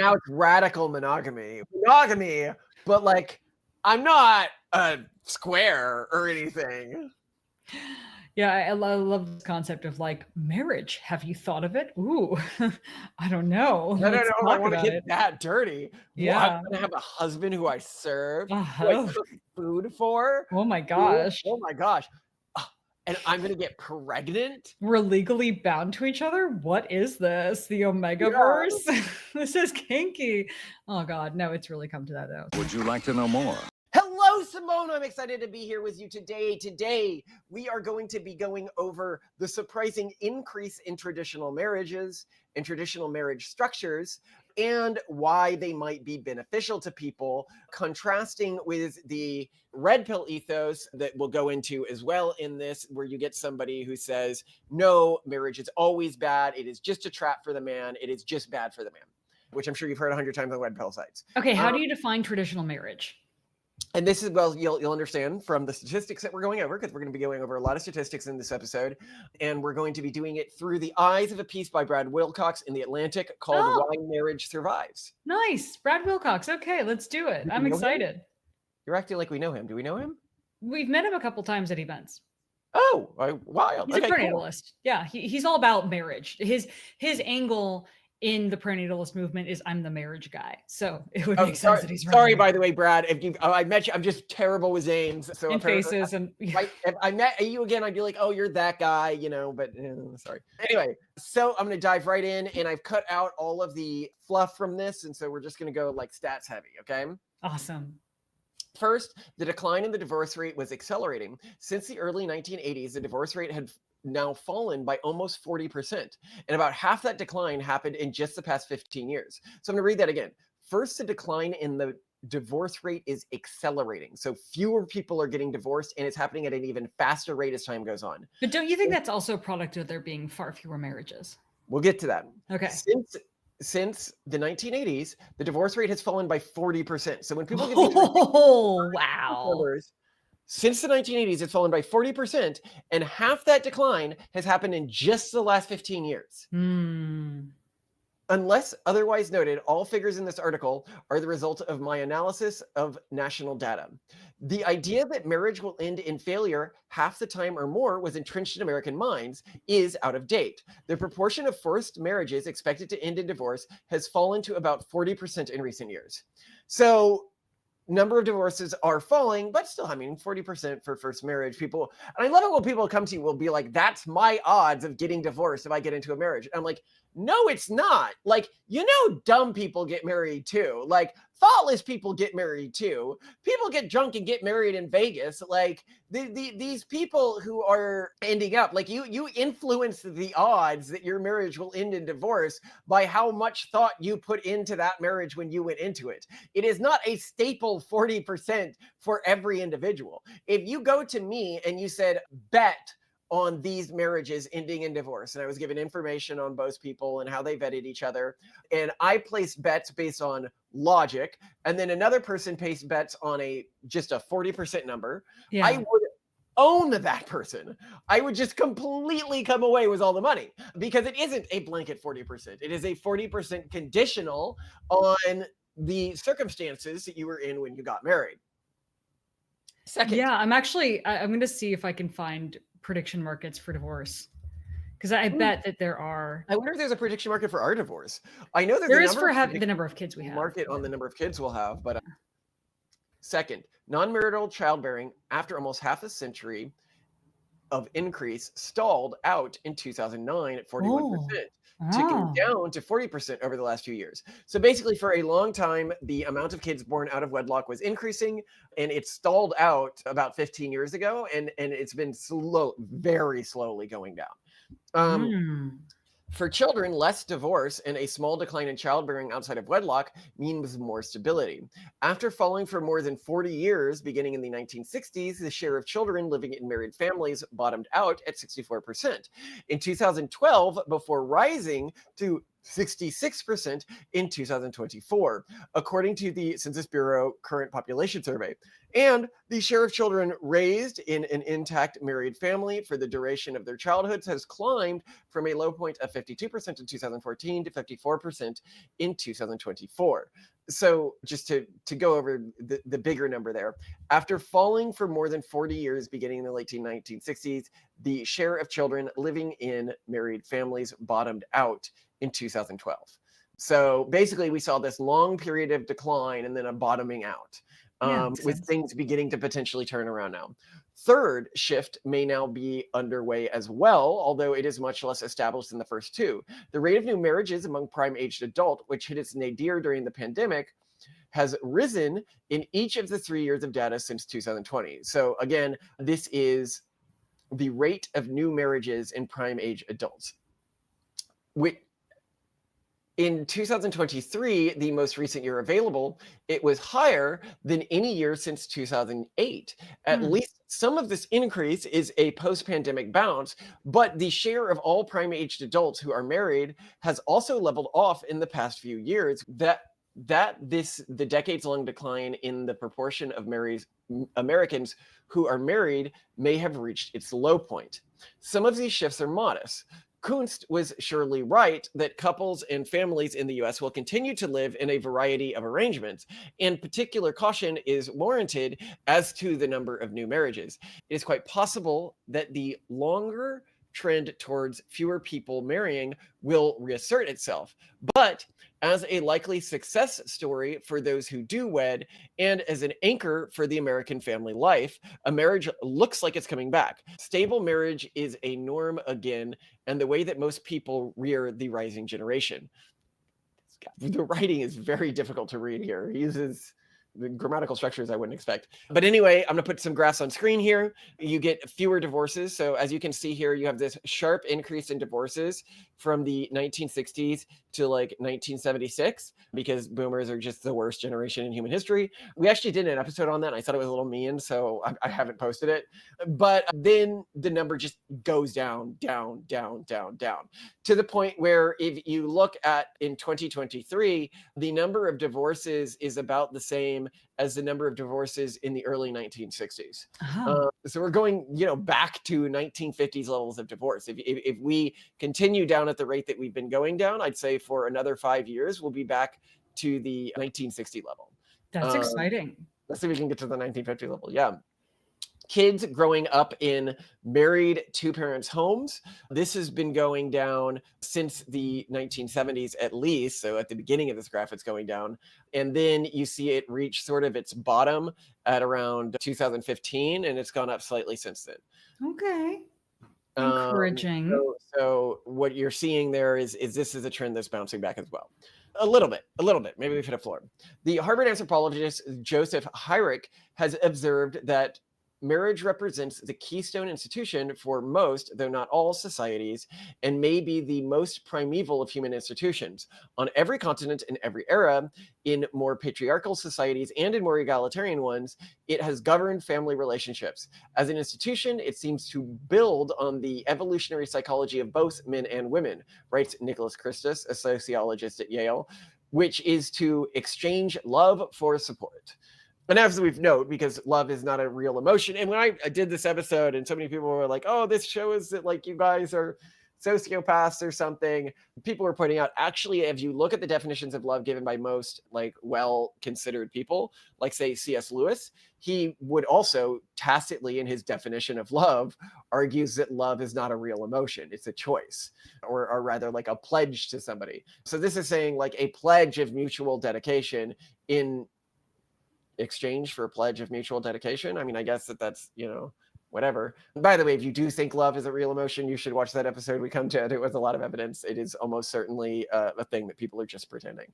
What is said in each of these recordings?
Now it's radical monogamy. Monogamy, but like, I'm not a square or anything. Yeah, I love this concept of like marriage. Have you thought of it? Ooh, I don't know. I don't Let's know if I talk want to about get it. that dirty. Well, I'm Yeah. gonna have a husband who I serve, who I Oh, cook food for. oh my Ooh, gosh. oh my gosh. And I'm gonna get pregnant? We're legally bound to each other? What is this? The Yeah. Omegaverse? This is kinky. Oh god, no, it's really come to that though. Would you like to know more? Hello, Simone. I'm excited to be here with you today. Today, we are going to be going over the surprising increase in traditional marriages and traditional marriage structures and why they might be beneficial to people, contrasting with the red pill ethos that we'll go into as well in this, where you get somebody who says, no, marriage is always bad. It is just a trap for the man. It is just bad for the man, which I'm sure you've heard 100 times on red pill sites. Okay, how do you define traditional marriage? And this is, well, you'll understand from the statistics that we're going over, because we're going to be going over a lot of statistics in this episode. And we're going to be doing it through the eyes of a piece by Brad Wilcox in The Atlantic called Why Marriage Survives. Nice. Brad Wilcox. Okay, let's do it. I'm excited. You're acting like we know him. Do we know him? We've met him a couple times at events. Oh, wild. He's a prenatalist. Cool. Yeah, he's all about marriage. His angle in the prenatalist movement is I'm the marriage guy. So it would make sense that he's right. Sorry, by the way, Brad, if you I met you, I'm just terrible with names. So and faces and right, if I met you again, I'd be like, oh, you're that guy, but sorry. Anyway, so I'm gonna dive right in, and I've cut out all of the fluff from this, and so we're just gonna go like stats heavy, okay? Awesome. First, the decline in the divorce rate was accelerating. Since the early 1980s, the divorce rate had now fallen by almost 40%. And about half that decline happened in just the past 15 years. So I'm going to read that again. First, the decline in the divorce rate is accelerating. So fewer people are getting divorced, and it's happening at an even faster rate as time goes on. But don't you think that's also a product of there being far fewer marriages? We'll get to that. Okay. Since the 1980s, the divorce rate has fallen by 40%. So when people get numbers, since the 1980s, it's fallen by 40%, and half that decline has happened in just the last 15 years. Unless otherwise noted, all figures in this article are the result of my analysis of national data. The idea that marriage will end in failure half the time or more was entrenched in American minds is out of date. The proportion of forced marriages expected to end in divorce has fallen to about 40% in recent years. So number of divorces are falling, but still, 40% for first marriage. People, and I love it when people come to you will be like, that's my odds of getting divorced if I get into a marriage. And I'm like, no, it's not. Like, dumb people get married too. Like, thoughtless people get married too. People get drunk and get married in Vegas. Like, these people who are ending up, like, you influence the odds that your marriage will end in divorce by how much thought you put into that marriage when you went into it. It is not a staple 40% for every individual. If you go to me and you said, bet on these marriages ending in divorce, and I was given information on both people and how they vetted each other, and I placed bets based on logic, and then another person placed bets on just a 40% number, yeah. I would own that person. I would just completely come away with all the money, because it isn't a blanket 40%. It is a 40% conditional on the circumstances that you were in when you got married. Second. Yeah, I'm going to see if I can find prediction markets for divorce, because I bet that there are. I wonder if there's a prediction market for our divorce. I know there is for the number of kids we have. Market on the number of kids we'll have, but second, non-marital childbearing after almost half a century of increase stalled out in 2009 at 41%, ticking down to 40% over the last few years. So basically, for a long time, the amount of kids born out of wedlock was increasing, and it stalled out about 15 years ago, and it's been very slowly going down. For children, less divorce and a small decline in childbearing outside of wedlock means more stability. After falling for more than 40 years, beginning in the 1960s, the share of children living in married families bottomed out at 64%. In 2012, before rising to 66% in 2024, according to the Census Bureau current population survey. And the share of children raised in an intact married family for the duration of their childhoods has climbed from a low point of 52% in 2014 to 54% in 2024. So just to go over the bigger number there, after falling for more than 40 years beginning in the late 1960s, the share of children living in married families bottomed out in 2012. So basically, we saw this long period of decline and then a bottoming out, with things beginning to potentially turn around now. Third shift may now be underway as well, although it is much less established than the first two. The rate of new marriages among prime-aged adult, which hit its nadir during the pandemic, has risen in each of the 3 years of data since 2020. So again, this is the rate of new marriages in prime-age adults. In 2023, the most recent year available, it was higher than any year since 2008. At least some of this increase is a post-pandemic bounce, but the share of all prime-aged adults who are married has also leveled off in the past few years. The decades-long decline in the proportion of Americans who are married may have reached its low point. Some of these shifts are modest. Kunst was surely right that couples and families in the US will continue to live in a variety of arrangements, and particular caution is warranted as to the number of new marriages. It is quite possible that the longer trend towards fewer people marrying will reassert itself, but as a likely success story for those who do wed and as an anchor for the American family life, a marriage looks like it's coming back. Stable marriage is a norm again, and the way that most people rear the rising generation. The writing is very difficult to read here. He uses the grammatical structures I wouldn't expect. But anyway, I'm going to put some graphs on screen here. You get fewer divorces. So as you can see here, you have this sharp increase in divorces from the 1960s to like 1976, because boomers are just the worst generation in human history. We actually did an episode on that, and I thought it was a little mean, so I haven't posted it. But then the number just goes down, down, down, down, down, to the point where if you look at in 2023, the number of divorces is about the same as the number of divorces in the early 1960s. So we're going, back to 1950s levels of divorce. If we continue down at the rate that we've been going down, I'd say for another 5 years, we'll be back to the 1960 level. That's exciting. Let's see if we can get to the 1950 level. Yeah. Kids growing up in married two-parents homes. This has been going down since the 1970s at least. So at the beginning of this graph, it's going down. And then you see it reach sort of its bottom at around 2015, and it's gone up slightly since then. Okay. Encouraging. So what you're seeing there is this is a trend that's bouncing back as well. A little bit. Maybe we've hit a floor. The Harvard anthropologist Joseph Hyrick has observed that marriage represents the keystone institution for most, though not all, societies, and may be the most primeval of human institutions. On every continent, in every era, in more patriarchal societies and in more egalitarian ones, it has governed family relationships. As an institution, it seems to build on the evolutionary psychology of both men and women, writes Nicholas Christus, a sociologist at Yale, which is to exchange love for support. And as we've noted, because love is not a real emotion. And when I did this episode and so many people were like, oh, this shows that like you guys are sociopaths or something, people were pointing out, actually, if you look at the definitions of love given by most like well-considered people, like say C.S. Lewis, he would also tacitly in his definition of love argues that love is not a real emotion. It's a choice, or rather like a pledge to somebody. So this is saying like a pledge of mutual dedication in exchange for a pledge of mutual dedication. I mean, I guess that's, whatever. By the way, if you do think love is a real emotion, you should watch that episode. We come to it with a lot of evidence. It is almost certainly a thing that people are just pretending.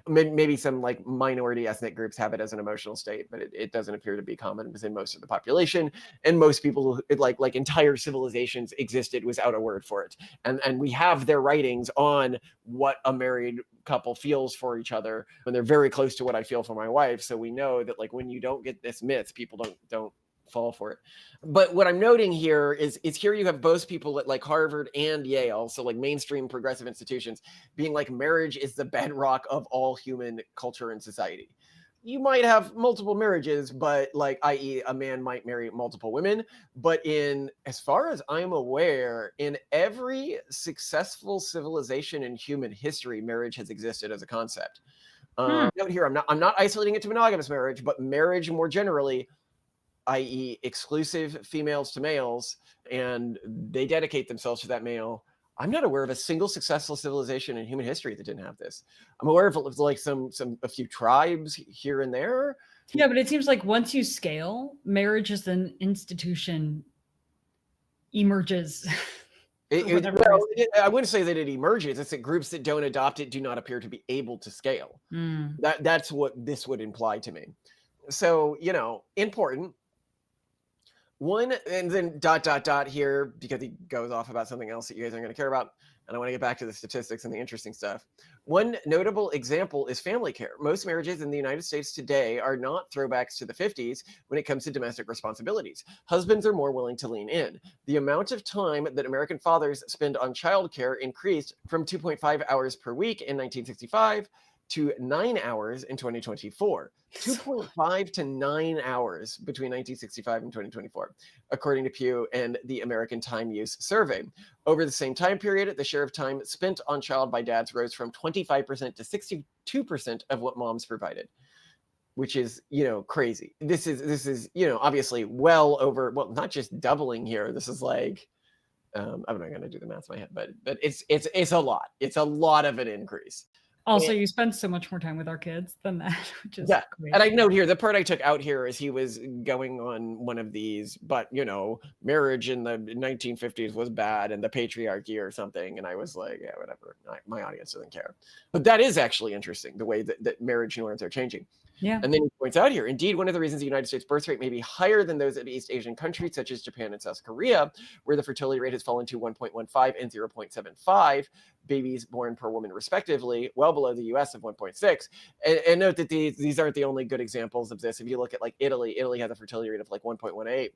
Maybe some like minority ethnic groups have it as an emotional state, but it doesn't appear to be common within most of the population. And most people, like entire civilizations existed without a word for it. And we have their writings on what a married couple feels for each other, and they're very close to what I feel for my wife. So we know that like when you don't get this myth, people don't fall for it. But what I'm noting here is here you have both people at like Harvard and Yale, so like mainstream progressive institutions, being like marriage is the bedrock of all human culture and society. You might have multiple marriages, but like, i.e., a man might marry multiple women. But as far as I'm aware, in every successful civilization in human history, marriage has existed as a concept. Note here, I'm not isolating it to monogamous marriage, but marriage more generally, i.e., exclusive females to males, and they dedicate themselves to that male. I'm not aware of a single successful civilization in human history that didn't have this. I'm aware of like a few tribes here and there. Yeah, but it seems like once you scale, marriage as an institution emerges. I wouldn't say that it emerges. It's that groups that don't adopt it do not appear to be able to scale. That's what this would imply to me. So, important. One, and then ... here, because he goes off about something else that you guys aren't going to care about. And I want to get back to the statistics and the interesting stuff. One notable example is family care. Most marriages in the United States today are not throwbacks to the 50s when it comes to domestic responsibilities. Husbands are more willing to lean in. The amount of time that American fathers spend on childcare increased from 2.5 hours per week in 1965 to 9 hours in 2024. 2.5 to 9 hours between 1965 and 2024, according to Pew and the American Time Use Survey. Over the same time period, the share of time spent on child by dads rose from 25% to 62% of what moms provided, which is, crazy. This is, obviously well over, well, not just doubling here. This is like, I'm not going to do the math in my head, but it's a lot. It's a lot of an increase. Also, you spend so much more time with our kids than that, which is great. And I note here, the part I took out here is he was going on one of these, but, marriage in the 1950s was bad and the patriarchy or something. And I was like, yeah, whatever. My audience doesn't care. But that is actually interesting, the way that marriage norms are changing. Yeah. And then he points out here, indeed, one of the reasons the United States birth rate may be higher than those of East Asian countries such as Japan and South Korea, where the fertility rate has fallen to 1.15 and 0.75 babies born per woman respectively, well below the US of 1.6. And note that these aren't the only good examples of this. If you look at like Italy has a fertility rate of like 1.18,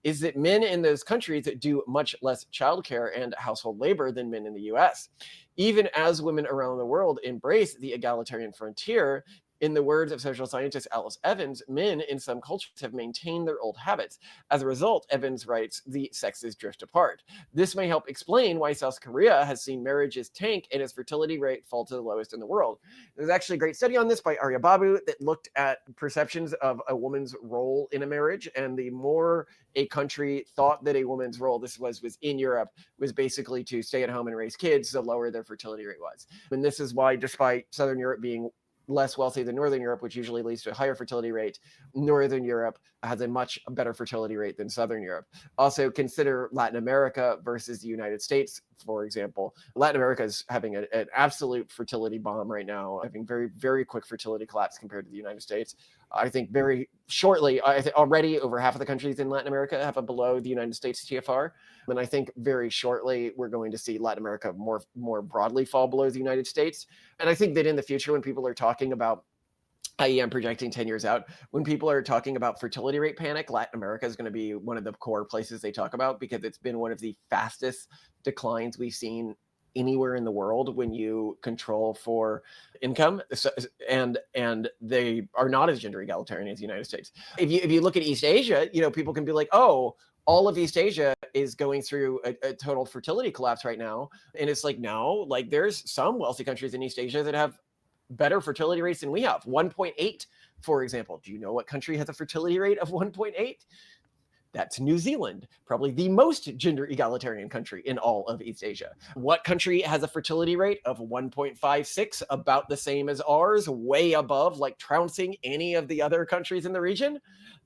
is that men in those countries do much less childcare and household labor than men in the US. Even as women around the world embrace the egalitarian frontier, in the words of social scientist Alice Evans, men in some cultures have maintained their old habits. As a result, Evans writes, the sexes drift apart. This may help explain why South Korea has seen marriages tank and its fertility rate fall to the lowest in the world. There's actually a great study on this by Arya Babu that looked at perceptions of a woman's role in a marriage, and the more a country thought that a woman's role, this was in Europe, was basically to stay at home and raise kids, the lower their fertility rate was. And this is why, despite Southern Europe being less wealthy than Northern Europe, which usually leads to a higher fertility rate, Northern Europe has a much better fertility rate than Southern Europe. Also, consider Latin America versus the United States, for example. Latin America is having an absolute fertility bomb right now, having very, very quick fertility collapse compared to the United States. I think very shortly, already over half of the countries in Latin America have a below the United States TFR. And I think very shortly, we're going to see Latin America more broadly fall below the United States. And I think that in the future, when people are talking about, i.e., I'm projecting 10 years out, when people are talking about fertility rate panic, Latin America is going to be one of the core places they talk about, because it's been one of the fastest declines we've seen anywhere in the world when you control for income. And they are not as gender egalitarian as the United States. If you look at East Asia, people can be like, oh, all of East Asia is going through a total fertility collapse right now. And it's like, no, like there's some wealthy countries in East Asia that have better fertility rates than we have. 1.8, for example. Do you know what country has a fertility rate of 1.8? That's New Zealand, probably the most gender egalitarian country in all of East Asia. What country has a fertility rate of 1.56, about the same as ours, way above, like trouncing any of the other countries in the region?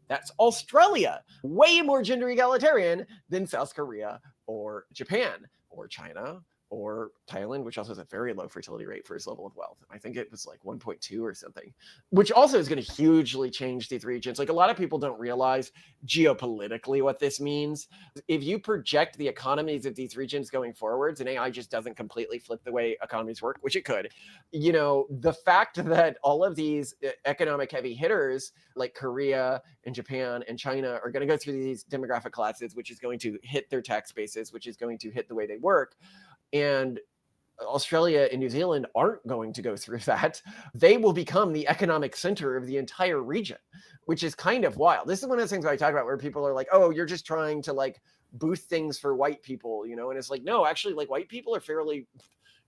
That's Australia, way more gender egalitarian than South Korea or Japan or China or Thailand, which also has a very low fertility rate for its level of wealth. I think it was like 1.2 or something, which also is going to hugely change these regions. Like a lot of people don't realize geopolitically what this means. If you project the economies of these regions going forwards, and AI just doesn't completely flip the way economies work, which it could, the fact that all of these economic heavy hitters like Korea and Japan and China are going to go through these demographic collapses, which is going to hit their tax bases, which is going to hit the way they work. And Australia and New Zealand aren't going to go through that. They will become the economic center of the entire region, which is kind of wild. This is one of those things I talk about where people are like, oh, you're just trying to like boost things for white people, and it's like, no, actually, like white people are fairly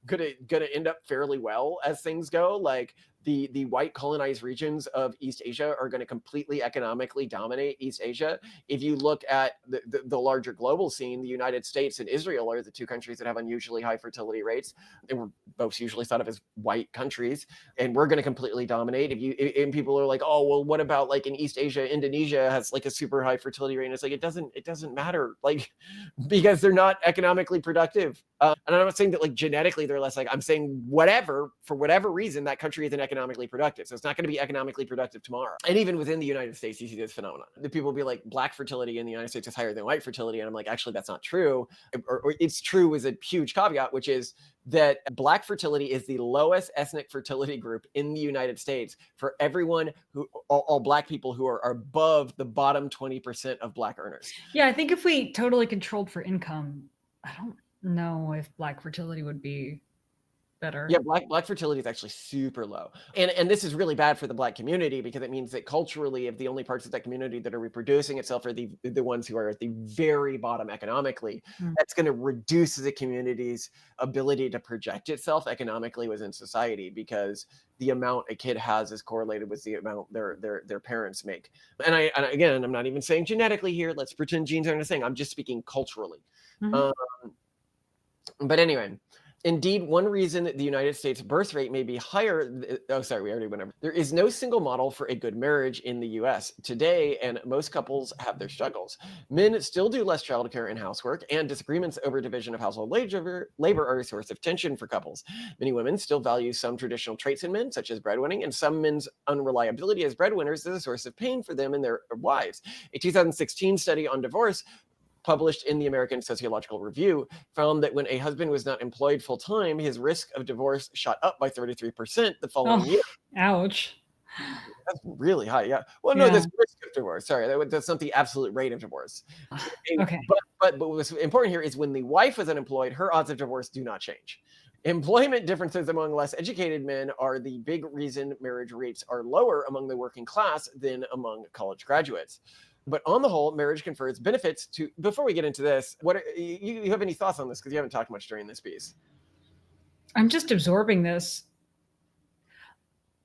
gonna end up fairly well as things go. Like the white colonized regions of East Asia are going to completely economically dominate East Asia. If you look at the larger global scene, the United States and Israel are the two countries that have unusually high fertility rates, and we're both usually thought of as white countries, and we're going to completely dominate. And people are like, oh, well, what about like in East Asia, Indonesia has like a super high fertility rate, and it's like it doesn't matter, like because they're not economically productive. And I'm not saying that like genetically they're less, like I'm saying for whatever reason that country isn't economically productive. So it's not going to be economically productive tomorrow. And even within the United States, you see this phenomenon. The people will be like, black fertility in the United States is higher than white fertility. And I'm like, actually, that's not true. Or it's true with a huge caveat, which is that black fertility is the lowest ethnic fertility group in the United States for everyone all black people who are above the bottom 20% of black earners. Yeah, I think if we totally controlled for income, I don't know if black fertility would be better. Yeah, black fertility is actually super low. And this is really bad for the black community because it means that culturally, if the only parts of that community that are reproducing itself are the ones who are at the very bottom economically, that's going to reduce the community's ability to project itself economically within society, because the amount a kid has is correlated with the amount their parents make. And again, I'm not even saying genetically here. Let's pretend genes aren't a thing. I'm just speaking culturally. But anyway, indeed, one reason the United States birth rate may be higher. Oh, sorry, we already went over. There is no single model for a good marriage in the US today, and most couples have their struggles. Men still do less childcare and housework, and disagreements over division of household labor are a source of tension for couples. Many women still value some traditional traits in men, such as breadwinning, and some men's unreliability as breadwinners is a source of pain for them and their wives. A 2016 study on divorce, published in the American Sociological Review, found that when a husband was not employed full-time, his risk of divorce shot up by 33% the following year. Ouch. That's really high, yeah. Well, no, that's risk of divorce. Sorry, that's not the absolute rate of divorce. Okay. But what's important here is when the wife is unemployed, her odds of divorce do not change. Employment differences among less educated men are the big reason marriage rates are lower among the working class than among college graduates. But on the whole, marriage confers benefits to. Before we get into this, you have any thoughts on this? Because you haven't talked much during this piece. I'm just absorbing this.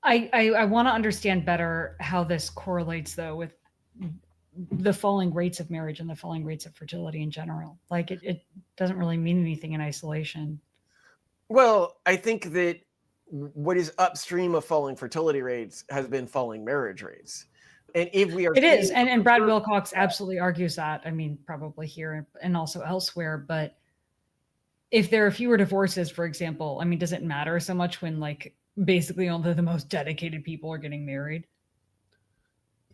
I want to understand better how this correlates, though, with the falling rates of marriage and the falling rates of fertility in general. Like it doesn't really mean anything in isolation. Well, I think that what is upstream of falling fertility rates has been falling marriage rates. And if we are, it is, and Brad Wilcox absolutely argues that. I mean, probably here and also elsewhere. But if there are fewer divorces, for example, I mean, does it matter so much when like basically only the most dedicated people are getting married?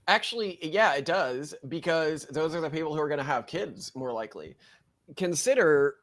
Actually, yeah, it does, because those are the people who are going to have kids more likely. Consider,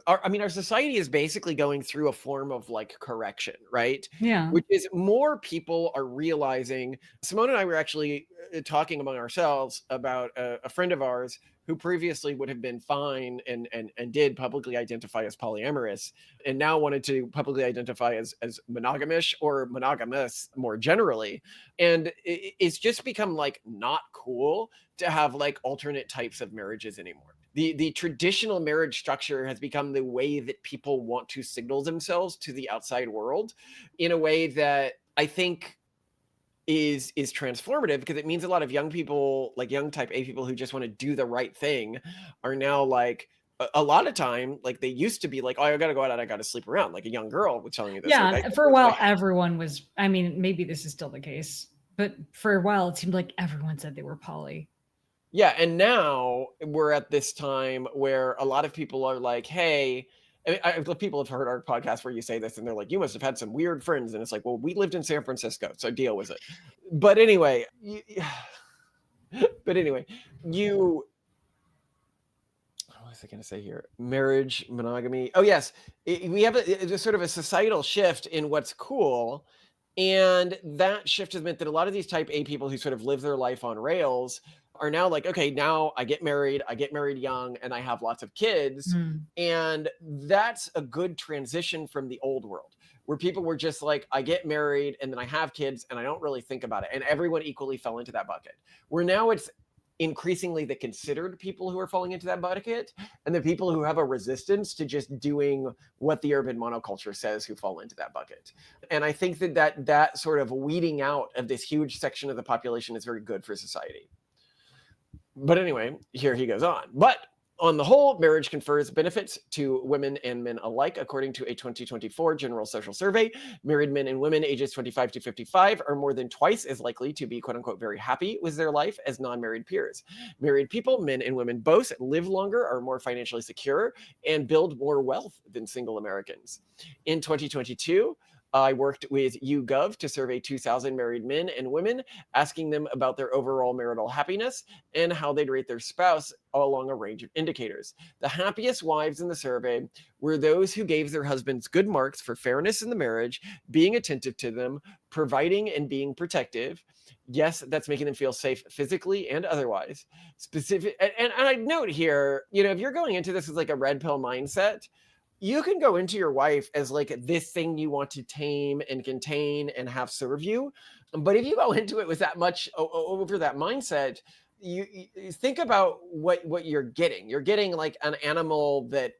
our society is basically going through a form of like correction, right? Yeah. Which is more people are realizing. Simone and I were actually talking among ourselves about a friend of ours who previously would have been fine and did publicly identify as polyamorous, and now wanted to publicly identify as monogamish or monogamous more generally. And it's just become like not cool to have like alternate types of marriages anymore. The traditional marriage structure has become the way that people want to signal themselves to the outside world in a way that I think is transformative, because it means a lot of young people, like young type A people who just want to do the right thing, are now like, a lot of time, like they used to be like, oh, I gotta go out and I gotta sleep around, like a young girl was telling you this. Yeah, like, for a while, everyone was, I mean, maybe this is still the case, but for a while, it seemed like everyone said they were poly. Yeah, and now we're at this time where a lot of people are like, hey, People have heard our podcast where you say this and they're like, you must have had some weird friends. And it's like, well, we lived in San Francisco, so deal with it. But anyway, you, what was I going to say here? Marriage, monogamy. Oh, yes. We have a sort of a societal shift in what's cool. And that shift has meant that a lot of these type A people who sort of live their life on rails are now like, okay, now I get married young, and I have lots of kids. And that's a good transition from the old world, where people were just like, I get married and then I have kids and I don't really think about it. And everyone equally fell into that bucket. Where now it's increasingly the considered people who are falling into that bucket, and the people who have a resistance to just doing what the urban monoculture says who fall into that bucket. And I think that sort of weeding out of this huge section of the population is very good for society. But anyway, here he goes on. But on the whole, marriage confers benefits to women and men alike. According to a 2024 General Social Survey, married men and women ages 25 to 55 are more than twice as likely to be, quote unquote, very happy with their life as non-married peers. Married people, men and women both, live longer, are more financially secure, and build more wealth than single Americans. In 2022, I worked with YouGov to survey 2,000 married men and women, asking them about their overall marital happiness and how they'd rate their spouse along a range of indicators. The happiest wives in the survey were those who gave their husbands good marks for fairness in the marriage, being attentive to them, providing and being protective. Yes, that's making them feel safe physically and otherwise. And I'd note here, if you're going into this as like a red pill mindset, you can go into your wife as like this thing you want to tame and contain and have serve you. But if you go into it with that much over that mindset, you think about what you're getting. You're getting like an animal that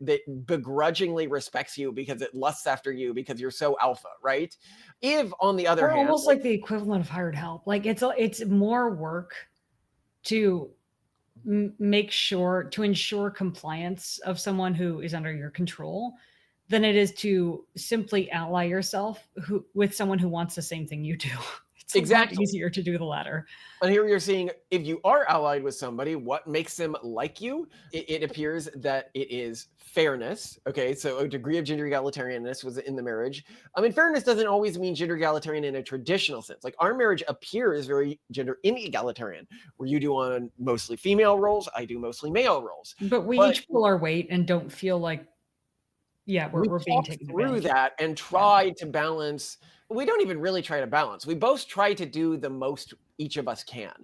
begrudgingly respects you because it lusts after you because you're so alpha, right? If on the other hand, almost like the equivalent of hired help. Like it's more work to ensure compliance of someone who is under your control than it is to simply ally yourself with someone who wants the same thing you do. It's exactly. A lot easier to do the latter. And here you're seeing, if you are allied with somebody, what makes them like you? It appears that it is fairness. Okay, so a degree of gender egalitarianness was in the marriage. I mean, fairness doesn't always mean gender egalitarian in a traditional sense. Like our marriage appears very gender inegalitarian, where you do on mostly female roles, I do mostly male roles. But we each pull our weight and don't feel like, we're being taken through that and try to balance. We don't even really try to balance. We both try to do the most each of us can.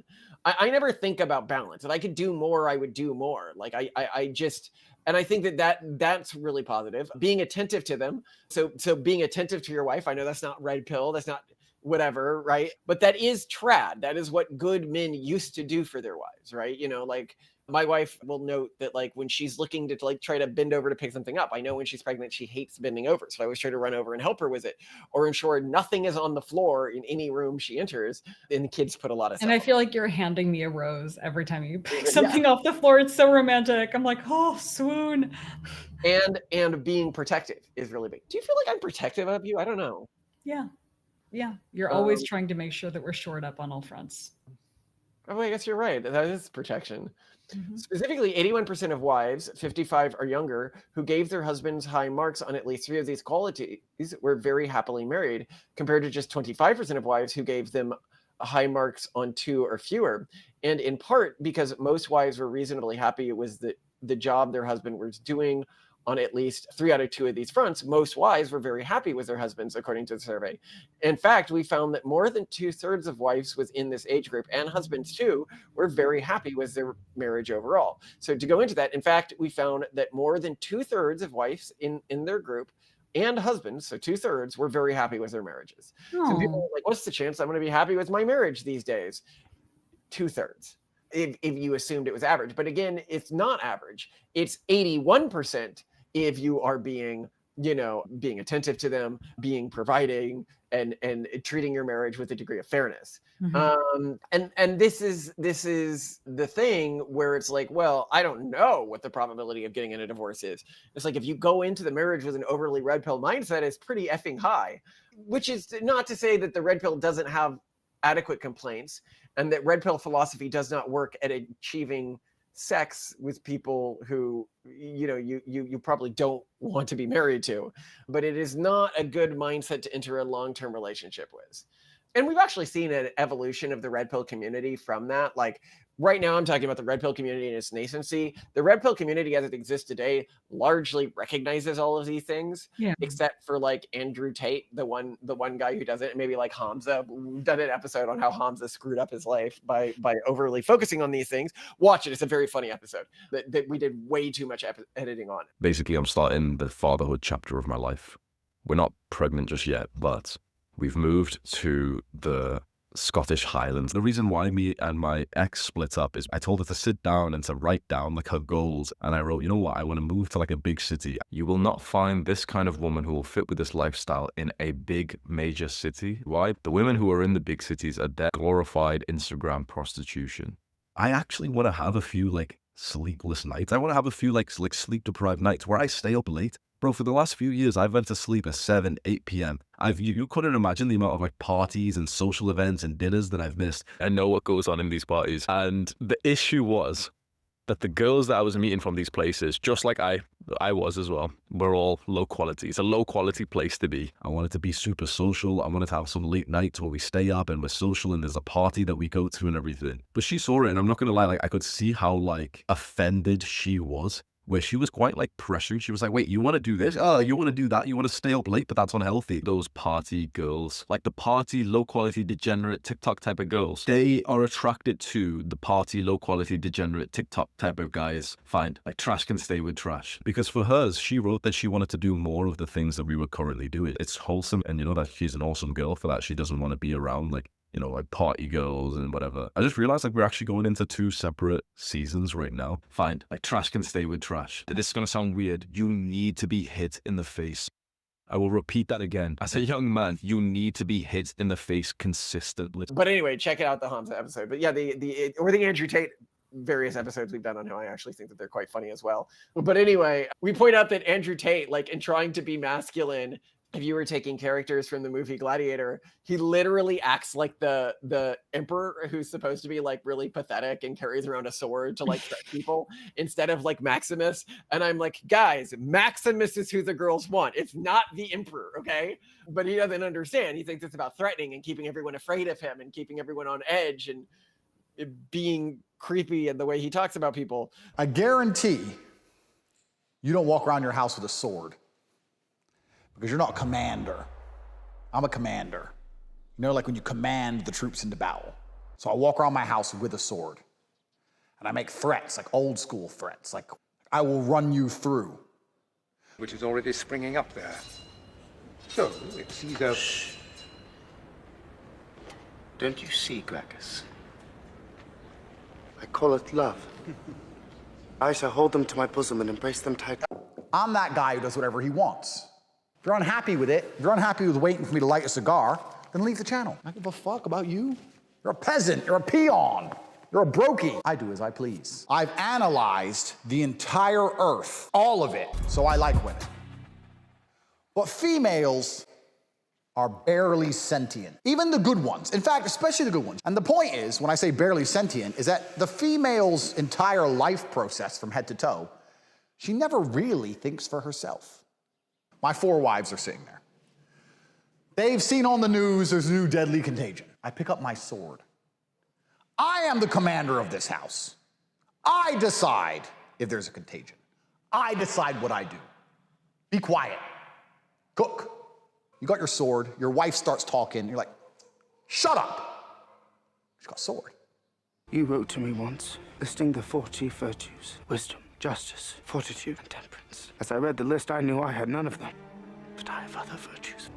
I never think about balance. If I could do more, I would do more. Like I just, and I think that's really positive. Being attentive to them. So being attentive to your wife. I know that's not red pill. That's not whatever, right? But that is trad. That is what good men used to do for their wives, right? Like my wife will note that like when she's looking to like try to bend over to pick something up, I know when she's pregnant, she hates bending over. So I always try to run over and help her with it or ensure nothing is on the floor in any room she enters. And the kids put a lot of stuff. And I feel like you're handing me a rose every time you pick something off the floor. It's so romantic. I'm like, oh, swoon. And being protective is really big. Do you feel like I'm protective of you? I don't know. Yeah. You're always trying to make sure that we're shored up on all fronts. Oh, I guess you're right. That is protection. Mm-hmm. Specifically, 81% of wives, 55 or younger, who gave their husbands high marks on at least 3 of these qualities were very happily married, compared to just 25% of wives who gave them high marks on 2 or fewer. And in part because most wives were reasonably happy it was the job their husband was doing on at least 3 out of 2 of these fronts. Most wives were very happy with their husbands, according to the survey. In fact, we found that more than 2/3 of wives within this age group, and husbands too, were very happy with their marriage overall. So to go into that, in fact, we found that more than 2/3 of wives in their group and husbands, so 2/3, were very happy with their marriages. Some people are like, what's the chance I'm going to be happy with my marriage these days? 2/3. If you assumed it was average. But again, it's not average. It's 81% if you are being attentive to them, being providing, and treating your marriage with a degree of fairness. Mm-hmm. And this is the thing where it's like, well, I don't know what the probability of getting in a divorce is. It's like if you go into the marriage with an overly red pill mindset, it's pretty effing high. Which is not to say that the red pill doesn't have adequate complaints, and that red pill philosophy does not work at achieving sex with people who you probably don't want to be married to, but it is not a good mindset to enter a long-term relationship with. And we've actually seen an evolution of the red pill community from that. Like right now, I'm talking about the red pill community in its nascency. The red pill community as it exists today largely recognizes all of these things, Yeah. except for like Andrew Tate, the one guy who does it, and maybe like Hamza. We've done an episode on how Hamza screwed up his life by overly focusing on these things. Watch it; it's a very funny episode that we did way too much editing on. Basically, I'm starting the fatherhood chapter of my life. We're not pregnant just yet, but we've moved to the Scottish Highlands. The reason why me and my ex split up is I told her to sit down and to write down like her goals. And I wrote, you know what? I want to move to like a big city. You will not find this kind of woman who will fit with this lifestyle in a big major city. Why? The women who are in the big cities are their glorified Instagram prostitution. I actually want to have a few like sleepless nights. I want to have a few like sleep deprived nights where I stay up late. Bro, for the last few years, I've went to sleep at 7, 8 p.m. You couldn't imagine the amount of like parties and social events and dinners that I've missed. I know what goes on in these parties. And the issue was that the girls that I was meeting from these places, just like I was as well, were all low quality. It's a low quality place to be. I wanted to be super social. I wanted to have some late nights where we stay up and we're social and there's a party that we go to and everything. But she saw it, and I'm not going to lie, like I could see how like offended she was, where she was quite like pressured. She was like, wait, you want to do this? Oh, you want to do that? You want to stay up late, but that's unhealthy. Those party girls, like the party, low quality, degenerate TikTok type of girls, they are attracted to the party, low quality, degenerate TikTok type of guys. Fine. Like trash can stay with trash. Because for hers, she wrote that she wanted to do more of the things that we were currently doing. It's wholesome. And you know that she's an awesome girl for that. She doesn't want to be around like, you know, like party girls and whatever. I just realized like we're actually going into 2 separate seasons right now. Fine, like trash can stay with trash. This is going to sound weird. You need to be hit in the face. I will repeat that again. As a young man, you need to be hit in the face consistently. But anyway, check it out, the Hamza episode. But yeah, the Andrew Tate various episodes we've done on him, I actually think that they're quite funny as well. But anyway, we point out that Andrew Tate, like in trying to be masculine, if you were taking characters from the movie Gladiator, he literally acts like the emperor who's supposed to be like really pathetic and carries around a sword to like threat people instead of like Maximus. And I'm like, guys, Maximus is who the girls want. It's not the emperor, okay? But he doesn't understand. He thinks it's about threatening and keeping everyone afraid of him and keeping everyone on edge and being creepy in the way he talks about people. I guarantee you don't walk around your house with a sword. Because you're not a commander. I'm a commander. You know, like when you command the troops into battle. So I walk around my house with a sword. And I make threats, like old school threats. Like, I will run you through. Which is already springing up there. So, it's either... Shh. Don't you see, Gracchus? I call it love. I shall hold them to my bosom and embrace them tightly. I'm that guy who does whatever he wants. If you're unhappy with it, if you're unhappy with waiting for me to light a cigar, then leave the channel. I don't give a fuck about you. You're a peasant, you're a peon, you're a brokey. I do as I please. I've analyzed the entire earth, all of it, so I like women. But females are barely sentient. Even the good ones. In fact, especially the good ones. And the point is, when I say barely sentient, is that the female's entire life process from head to toe, she never really thinks for herself. My 4 wives are sitting there. They've seen on the news there's a new deadly contagion. I pick up my sword. I am the commander of this house. I decide if there's a contagion. I decide what I do. Be quiet. Cook. You got your sword. Your wife starts talking. You're like, shut up. She's got a sword. You wrote to me once, listing the 4 chief virtues: wisdom, justice, fortitude, and temperance. As I read the list, I knew I had none of them. But I have other virtues.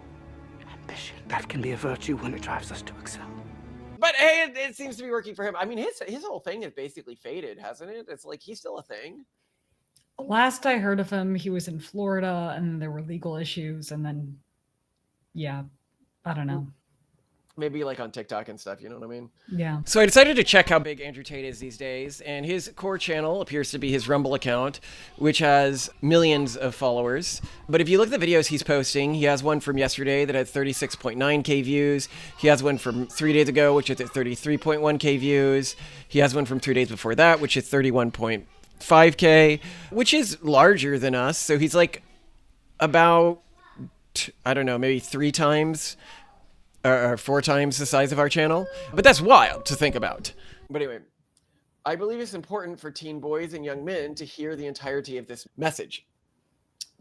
Ambition. That can be a virtue when it drives us to excel. But hey, it seems to be working for him. I mean, his whole thing is basically faded, hasn't it? It's like he's still a thing. Last I heard of him, he was in Florida and there were legal issues. And then, yeah, I don't know. Maybe like on TikTok and stuff, you know what I mean? Yeah. So I decided to check how big Andrew Tate is these days, and his core channel appears to be his Rumble account, which has millions of followers. But if you look at the videos he's posting, he has one from yesterday that had 36.9k views. He has one from 3 days ago, which is at 33.1k views. He has one from 3 days before that, which is 31.5k, which is larger than us. So he's like about, I don't know, maybe 3 times or 4 times the size of our channel. But that's wild to think about. But anyway, I believe it's important for teen boys and young men to hear the entirety of this message.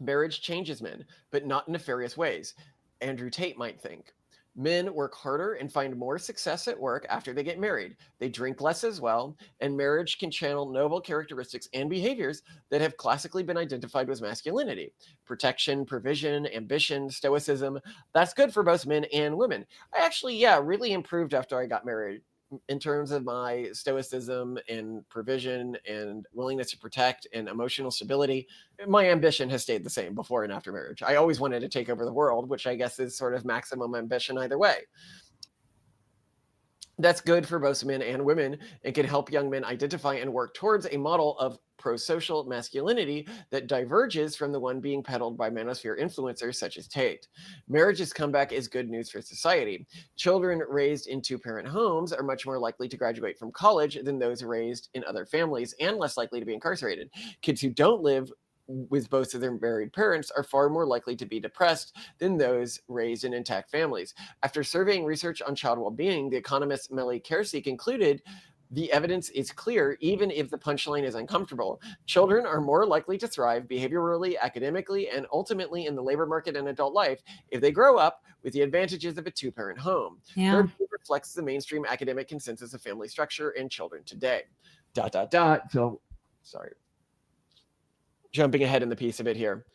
Marriage changes men, but not in nefarious ways. Andrew Tate might think. Men work harder and find more success at work after they get married. They drink less as well, and marriage can channel noble characteristics and behaviors that have classically been identified with masculinity. Protection, provision, ambition, stoicism. That's good for both men and women. I actually, really improved after I got married in terms of my stoicism and provision and willingness to protect and emotional stability. My ambition has stayed the same before and after marriage. I always wanted to take over the world, which I guess is sort of maximum ambition either way. That's good for both men and women and can help young men identify and work towards a model of pro-social masculinity that diverges from the one being peddled by manosphere influencers such as Tate. Marriage's comeback is good news for society. Children raised in 2-parent homes are much more likely to graduate from college than those raised in other families and less likely to be incarcerated. Kids who don't live with both of their married parents are far more likely to be depressed than those raised in intact families. After surveying research on child well-being, the economist Melly Kersey concluded the evidence is clear, even if the punchline is uncomfortable. Children are more likely to thrive behaviorally, academically, and ultimately in the labor market and adult life if they grow up with the advantages of a 2-parent home. Yeah. It reflects the mainstream academic consensus of family structure in children today. So, sorry. Jumping ahead in the piece a bit here.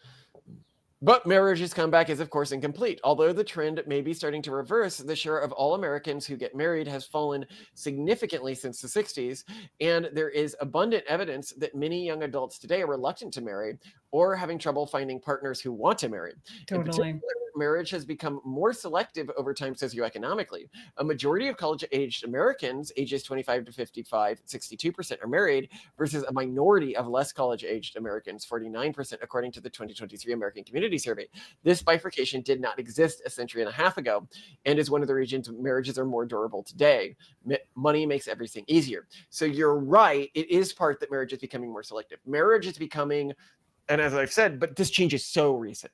But marriage's comeback is, of course, incomplete. Although the trend may be starting to reverse, the share of all Americans who get married has fallen significantly since the 60s, and there is abundant evidence that many young adults today are reluctant to marry or having trouble finding partners who want to marry. In particular, marriage has become more selective over time socioeconomically. A majority of college-aged Americans, ages 25 to 55, 62% are married, versus a minority of less college-aged Americans, 49%, according to the 2023 American Community Survey. This bifurcation did not exist a century and a half ago, and is one of the reasons marriages are more durable today. Money makes everything easier. So you're right, it is part that marriage is becoming more selective. Marriage is becoming, and as I've said, but this change is so recent.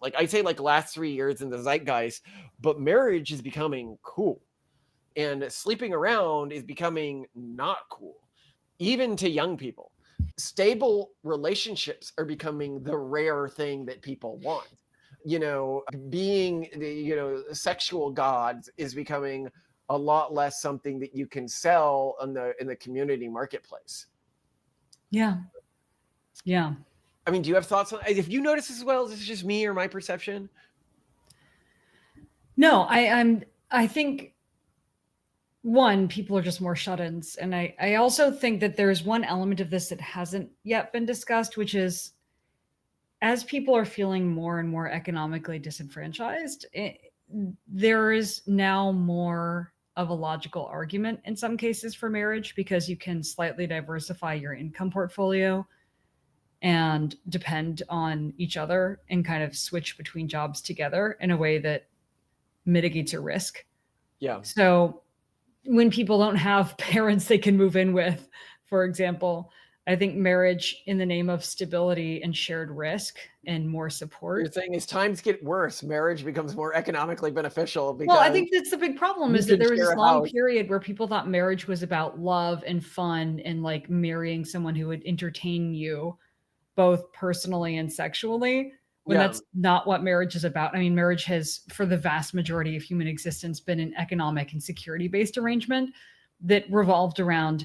Like I'd say like last 3 years in the zeitgeist, but marriage is becoming cool. And sleeping around is becoming not cool, even to young people. Stable relationships are becoming the rare thing that people want. Being sexual gods is becoming a lot less something that you can sell in the community marketplace. Yeah. I mean, do you have thoughts on if you notice this as well? Is this just me or my perception? No, I think one, people are just more shut-ins. And I also think that there's one element of this that hasn't yet been discussed, which is as people are feeling more and more economically disenfranchised, there is now more of a logical argument in some cases for marriage because you can slightly diversify your income portfolio and depend on each other and kind of switch between jobs together in a way that mitigates your risk. Yeah. So when people don't have parents they can move in with, for example, I think marriage in the name of stability and shared risk and more support. You're saying as times get worse, marriage becomes more economically beneficial because well, I think that's the big problem is that there was this long period where people thought marriage was about love and fun and like marrying someone who would entertain you both personally and sexually, when that's not what marriage is about. I mean, marriage has, for the vast majority of human existence, been an economic and security-based arrangement that revolved around,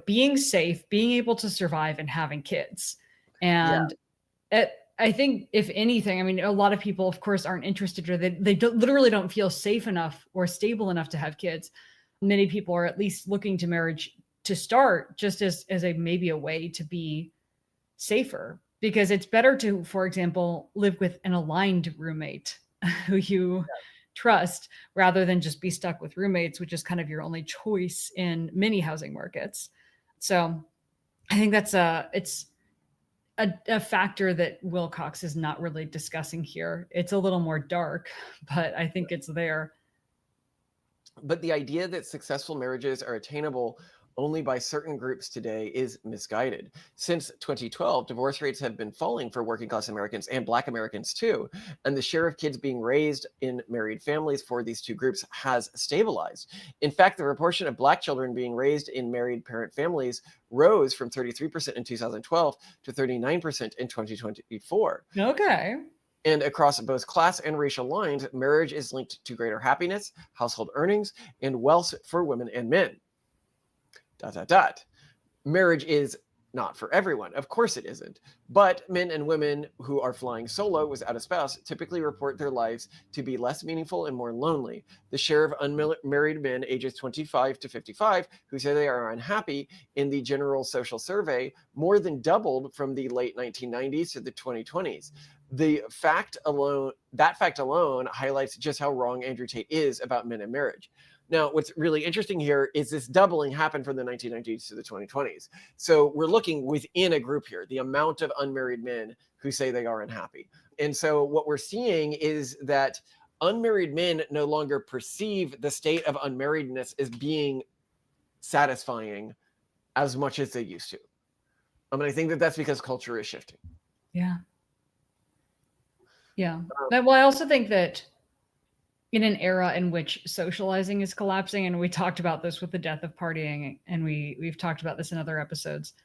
being safe, being able to survive, and having kids. And I think, if anything, I mean, a lot of people, of course, aren't interested, or they literally don't feel safe enough or stable enough to have kids. Many people are at least looking to marriage to start just as maybe a way to be safer, because it's better to, for example, live with an aligned roommate who you trust, rather than just be stuck with roommates, which is kind of your only choice in many housing markets. So I think that's it's a factor that Wilcox is not really discussing here. It's a little more dark, but I think it's there. But the idea that successful marriages are attainable only by certain groups today is misguided. Since 2012, divorce rates have been falling for working class Americans and Black Americans too, and the share of kids being raised in married families for these two groups has stabilized. In fact, the proportion of Black children being raised in married parent families rose from 33% in 2012 to 39% in 2024. Okay. And across both class and racial lines, marriage is linked to greater happiness, household earnings, and wealth for women and men. ... Marriage is not for everyone. Of course it isn't. But men and women who are flying solo without a spouse typically report their lives to be less meaningful and more lonely. The share of unmarried men ages 25 to 55 who say they are unhappy in the General Social Survey more than doubled from the late 1990s to the 2020s. That fact alone highlights just how wrong Andrew Tate is about men and marriage. Now, what's really interesting here is this doubling happened from the 1990s to the 2020s. So we're looking within a group here, the amount of unmarried men who say they are unhappy. And so what we're seeing is that unmarried men no longer perceive the state of unmarriedness as being satisfying as much as they used to. I mean, I think that that's because culture is shifting. Yeah. Yeah. Well, I also think that in an era in which socializing is collapsing, and we talked about this with the death of partying, and we've talked about this in other episodes,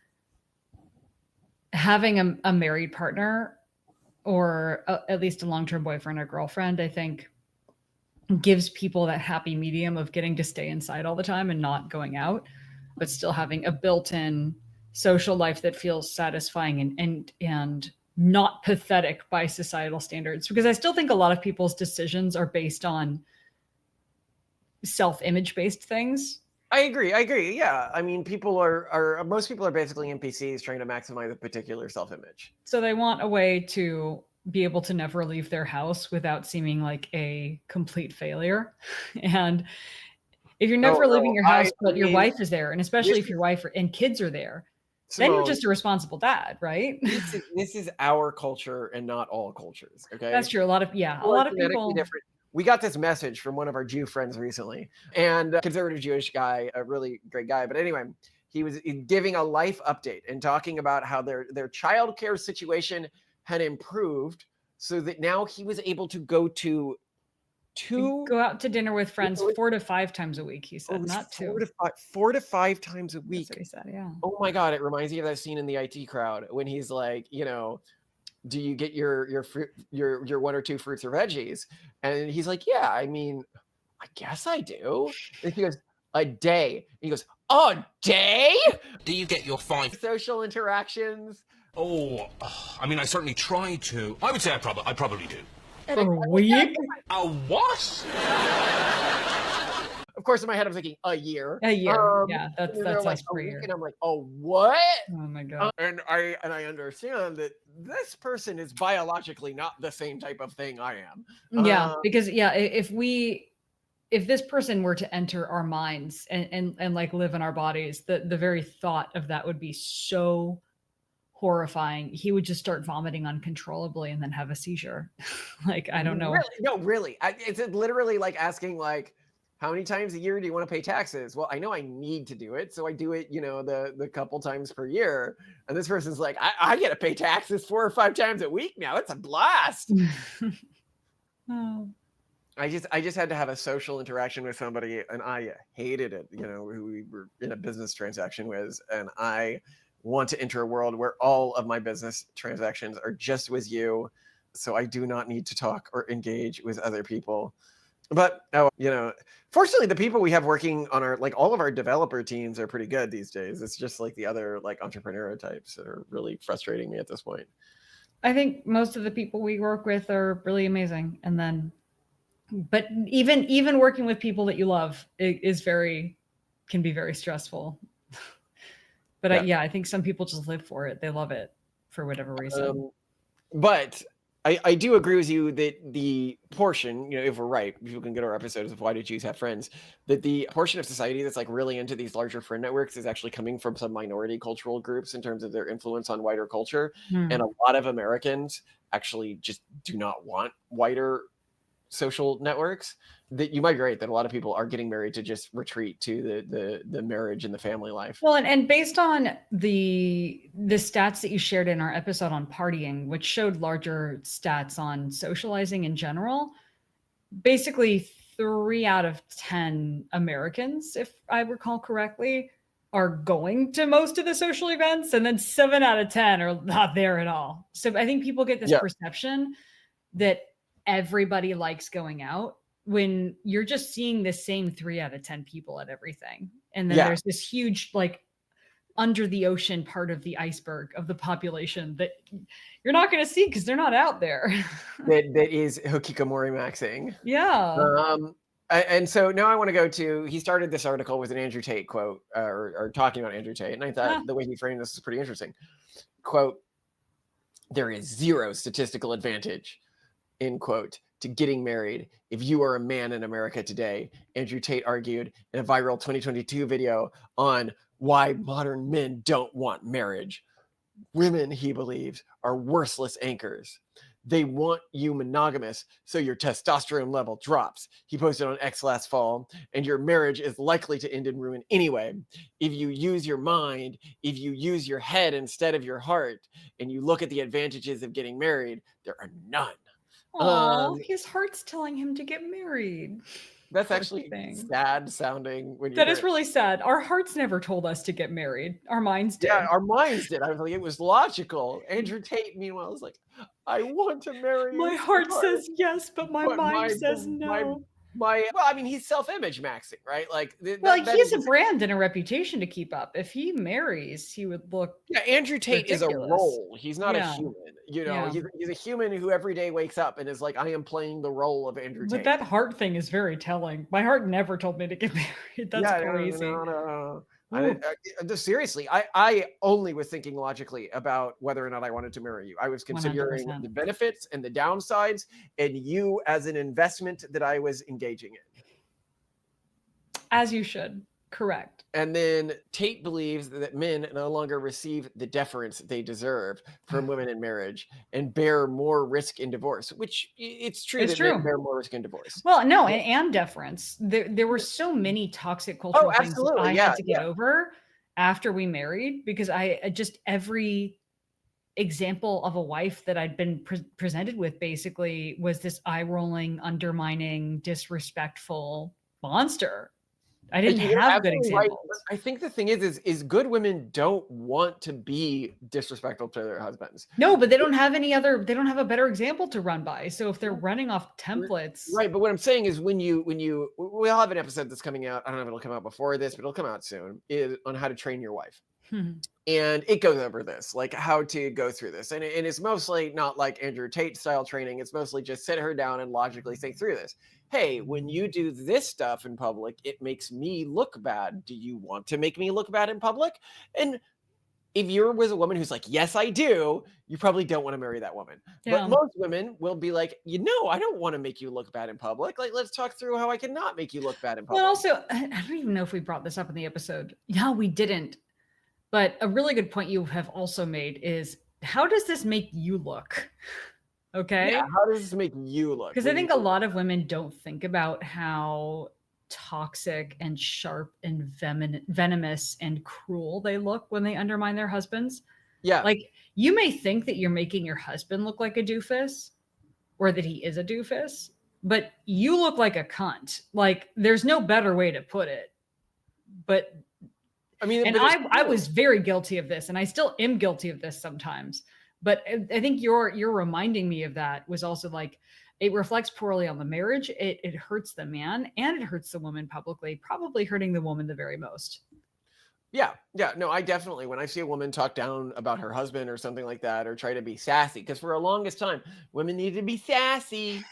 having a married partner or at least a long-term boyfriend or girlfriend, I think gives people that happy medium of getting to stay inside all the time and not going out, but still having a built-in social life that feels satisfying and not pathetic by societal standards. Because I still think a lot of people's decisions are based on self-image based things. I agree. Yeah. I mean, most people are basically NPCs trying to maximize a particular self-image. So they want a way to be able to never leave their house without seeming like a complete failure. And if you're never leaving your house, but your wife is there, and especially if your wife and kids are there, Simone, then you're just a responsible dad, right? This is our culture and not all cultures. Okay, that's true. A lot of people. Different. We got this message from one of our Jew friends recently, and a conservative Jewish guy, a really great guy. But anyway, he was giving a life update and talking about how their childcare situation had improved, so that now he was able to go out to dinner with friends 4 to 5 times a week, he said, not 2. 4 to 5 times a week. That's what he said, yeah. Oh my God, it reminds me of that scene in the IT Crowd when he's like, do you get your fruit, your 1 or 2 fruits or veggies? And he's like, yeah, I mean, I guess I do. And he goes, a day. And he goes, a day? Do you get your 5 social interactions? Oh, I mean, I certainly try to. I would say I probably do. For a week? A what? Of course, in my head, I'm thinking a year. A year, yeah, that's like per year. And I'm like, oh, what? Oh my God. And I understand that this person is biologically not the same type of thing I am. Yeah, because if this person were to enter our minds and like live in our bodies, the very thought of that would be so horrifying. He would just start vomiting uncontrollably and then have a seizure. Like, I don't know. Really? No, really. It's literally like asking, like, how many times a year do you want to pay taxes? Well, I know I need to do it, so I do it, the couple times per year. And this person's like, I get to pay taxes 4 or 5 times a week now. It's a blast. Oh. I just had to have a social interaction with somebody, and I hated it. Who we were in a business transaction with, and I want to enter a world where all of my business transactions are just with you, so I do not need to talk or engage with other people. But fortunately, the people we have working on all of our developer teams are pretty good these days. It's just like the other entrepreneur types that are really frustrating me at this point. I think most of the people we work with are really amazing, but even working with people that you love can be very stressful. But yeah. I think some people just live for it. They love it for whatever reason. But I do agree with you that the portion, if we're right, people can go to our episodes of Why Do Jews Have Friends, that the portion of society that's like really into these larger friend networks is actually coming from some minority cultural groups in terms of their influence on wider culture. And a lot of Americans actually just do not want wider social networks. That you might be right that a lot of people are getting married to just retreat to the marriage and the family life. Well, and based on the stats that you shared in our episode on partying, which showed larger stats on socializing in general, basically 3 out of 10 Americans, if I recall correctly, are going to most of the social events, and then 7 out of 10 are not there at all. So I think people get this perception that everybody likes going out when you're just seeing the same 3 out of 10 people at everything. And then there's this huge, like, under the ocean part of the iceberg of the population that you're not going to see because they're not out there. that is hikikomori maxing. Yeah. And so now I want to go to, he started this article with an Andrew Tate quote, or talking about Andrew Tate. And I thought the way he framed this is pretty interesting. Quote, "There is zero statistical advantage," end quote, "to getting married if you are a man in America today," Andrew Tate argued in a viral 2022 video on why modern men don't want marriage. Women, he believes, are worthless anchors. They want you monogamous so your testosterone level drops. He posted on X last fall, and your marriage is likely to end in ruin anyway. If you use your mind, if you use your head instead of your heart, and you look at the advantages of getting married, there are none. Oh, his heart's telling him to get married. That's actually sad sounding. That is really sad. Our hearts never told us to get married. Our minds did. Yeah, our minds did. I was like, it was logical. Andrew Tate, meanwhile, was like, I want to marry you. My heart says yes, but my mind says no. Well, I mean, he's self-image maxing, right? Like, he has a brand and a reputation to keep up. If he marries, he would look. Yeah, Andrew Tate is a role. He's not a human. Yeah. He's a human who every day wakes up and is like, I am playing the role of Andrew Tate. But that heart thing is very telling. My heart never told me to get married. That's crazy. No. Seriously, I only was thinking logically about whether or not I wanted to marry you. I was considering 100%. The benefits and the downsides, and you as an investment that I was engaging in. As you should. Correct. And then Tate believes that men no longer receive the deference they deserve from women in marriage and bear more risk in divorce, which it's true that men bear more risk in divorce. Well, no, and deference. There were so many toxic cultural things that I had to get over after we married, because I just every example of a wife that I'd been presented with basically was this eye-rolling, undermining, disrespectful monster. I didn't have good examples. Right. I think the thing is good women don't want to be disrespectful to their husbands. No, but they don't have they don't have a better example to run by. So if they're running off templates. Right. But what I'm saying is we'll have an episode that's coming out. I don't know if it'll come out before this, but it'll come out soon, is on how to train your wife. And it goes over this, like how to go through this. And it's mostly not like Andrew Tate style training. It's mostly just sit her down and logically think through this. Hey, when you do this stuff in public, it makes me look bad. Do you want to make me look bad in public? And if you're with a woman who's like, yes, I do, you probably don't want to marry that woman. Yeah. But most women will be like, I don't want to make you look bad in public. Like, let's talk through how I cannot make you look bad in public. Well, also, I don't even know if we brought this up in the episode. Yeah, we didn't. But a really good point you have also made is, how does this make you look? Okay. Yeah, how does this make you look? Because I think a lot of women don't think about how toxic and sharp and venomous and cruel they look when they undermine their husbands. Yeah. Like, you may think that you're making your husband look like a doofus, or that he is a doofus, but you look like a cunt. Like, there's no better way to put it. But I mean, and I was very guilty of this, and I still am guilty of this sometimes. But I think you're reminding me of that was also like, it reflects poorly on the marriage. It hurts the man and it hurts the woman publicly, probably hurting the woman the very most. Yeah. No, I definitely, when I see a woman talk down about her husband or something like that, or try to be sassy, because for the longest time, women needed to be sassy.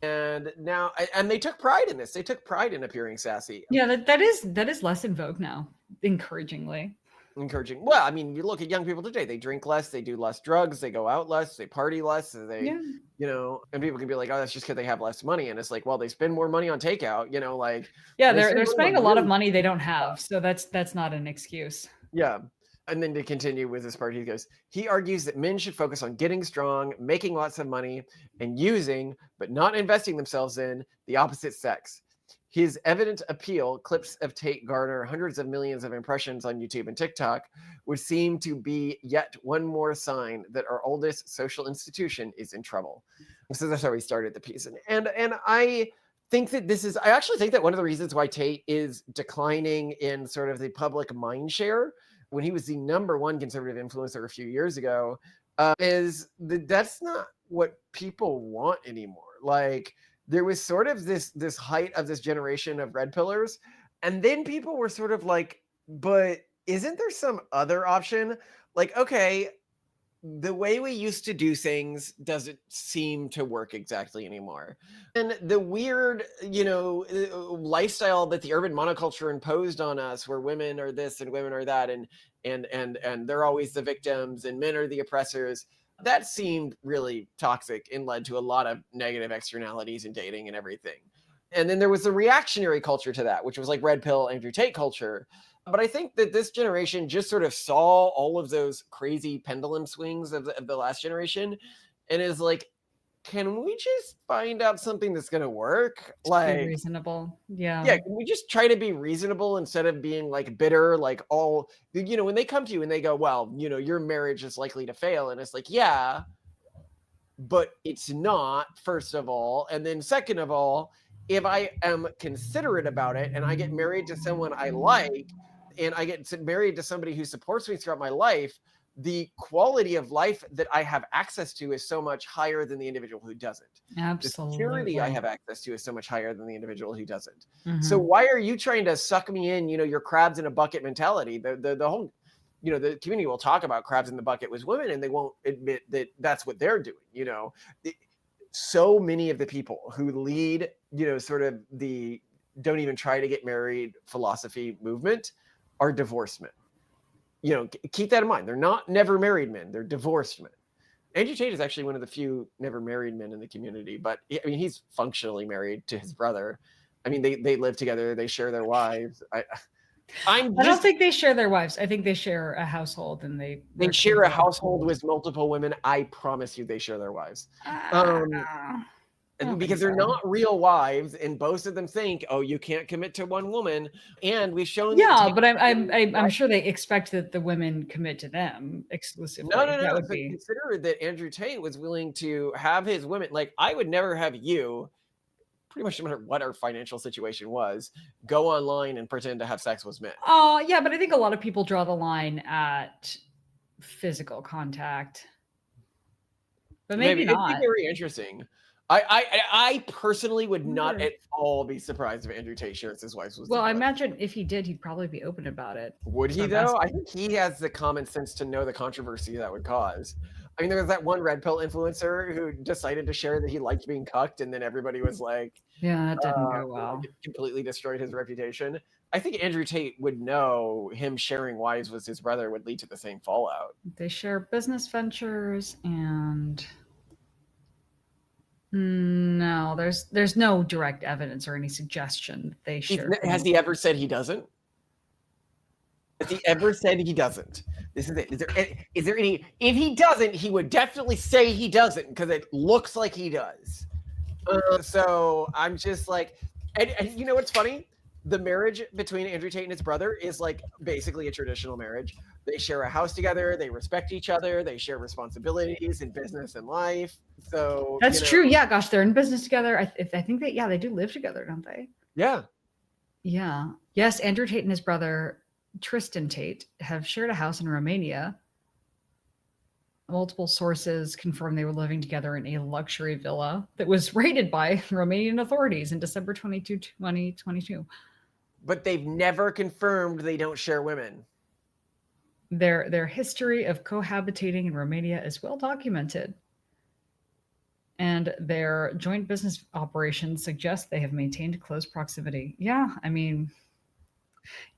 And now, and they took pride in this. They took pride in appearing sassy. Yeah, that is less in vogue now, encouragingly. encouraging. Well, I mean, you look at young people today, they drink less, they do less drugs, they go out less, they party less, they, Yeah. you know, and people can be like, oh, that's just because they have less money. And it's like, well, they spend more money on takeout, you know, like, Yeah, they spend they're money spending a on lot of really money they don't have. So that's not an excuse. Yeah. And then to continue with this part, he goes, he argues that men should focus on getting strong, making lots of money, and using, but not investing themselves in the opposite sex. His evident appeal, clips of Tate garner hundreds of millions of impressions on YouTube and TikTok, would seem to be yet one more sign that our oldest social institution is in trouble. So that's how he started the piece. And I think that I actually think that one of the reasons why Tate is declining in sort of the public mind share when he was the #1 conservative influencer a few years ago is that's not what people want anymore. Like, there was sort of this height of this generation of red pillars, and then people were sort of like, but isn't there some other option? Like, okay, the way we used to do things doesn't seem to work exactly anymore. And the weird, lifestyle that the urban monoculture imposed on us, where women are this and women are that, and they're always the victims and men are the oppressors, that seemed really toxic and led to a lot of negative externalities in dating and everything. And then there was the reactionary culture to that, which was like red pill, Andrew Tate culture. But I think that this generation just sort of saw all of those crazy pendulum swings of the last generation and is like, can we just find out something that's going to work? Like, be reasonable. Yeah. Yeah, can we just try to be reasonable instead of being like bitter, like all, when they come to you and they go, well, your marriage is likely to fail. And it's like, yeah, but it's not, first of all. And then second of all, if I am considerate about it and I get married to someone I like, and I get married to somebody who supports me throughout my life, the quality of life that I have access to is so much higher than the individual who doesn't. Absolutely. The security I have access to is so much higher than the individual who doesn't. Mhm. So why are you trying to suck me in, your crabs in a bucket mentality? The whole, the community will talk about crabs in the bucket with women, and they won't admit that that's what they're doing. So many of the people who lead, sort of the don't even try to get married philosophy movement are divorced men. Keep that in mind. They're not never married men. They're divorced men. Andrew Tate is actually one of the few never married men in the community, but I mean, he's functionally married to his brother. I mean, they live together. They share their wives. I don't think they share their wives. I think they share a household, and they share a household with multiple women. I promise you, they share their wives. Because they're not real wives, and both of them think, oh, you can't commit to one woman, and we've shown. Yeah, but I'm sure they expect that the women commit to them exclusively. No. That would be... Consider that Andrew Tate was willing to have his women. Like, I would never have you, pretty much no matter what our financial situation was, go online and pretend to have sex with men. Oh, yeah, but I think a lot of people draw the line at physical contact. But maybe not. It'd be very interesting. I personally would not at all be surprised if Andrew Tate shares his wife's was. Well, I imagine if he did, he'd probably be open about it. Would he though? I think he has the common sense to know the controversy that would cause. I mean, there was that one red pill influencer who decided to share that he liked being cucked, and then everybody was like, "Yeah, that didn't go well." It completely destroyed his reputation. I think Andrew Tate would know him sharing wives with his brother would lead to the same fallout. They share business ventures and. No, there's no direct evidence or any suggestion that they share. Has he ever said he doesn't? Has he ever said he doesn't? This is it. Is there any? If he doesn't, he would definitely say he doesn't because it looks like he does. So I'm just like, and you know what's funny? The marriage between Andrew Tate and his brother is like basically a traditional marriage. They share a house together. They respect each other. They share responsibilities in business and life. So that's true. Yeah, gosh, they're in business together. I think they do live together, don't they? Yeah. Yeah. Yes, Andrew Tate and his brother Tristan Tate have shared a house in Romania. Multiple sources confirm they were living together in a luxury villa that was raided by Romanian authorities in December 22, 2022. But they've never confirmed they don't share women. Their history of cohabitating in Romania is well documented. And their joint business operations suggest they have maintained close proximity. Yeah, I mean...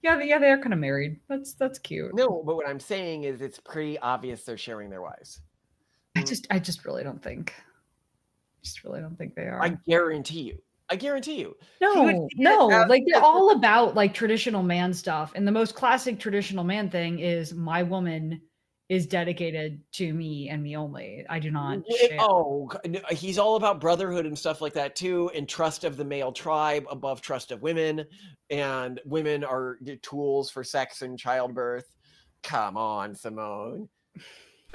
Yeah, they are kind of married. That's cute. No, but what I'm saying is it's pretty obvious they're sharing their wives. I just really don't think. Just really don't think they are. I guarantee you. He would No, see it as like they're all about like traditional man stuff. And the most classic traditional man thing is my woman is dedicated to me and me only. I do not share. He's all about brotherhood and stuff like that too, and trust of the male tribe above trust of women, and women are tools for sex and childbirth. Come on, Simone.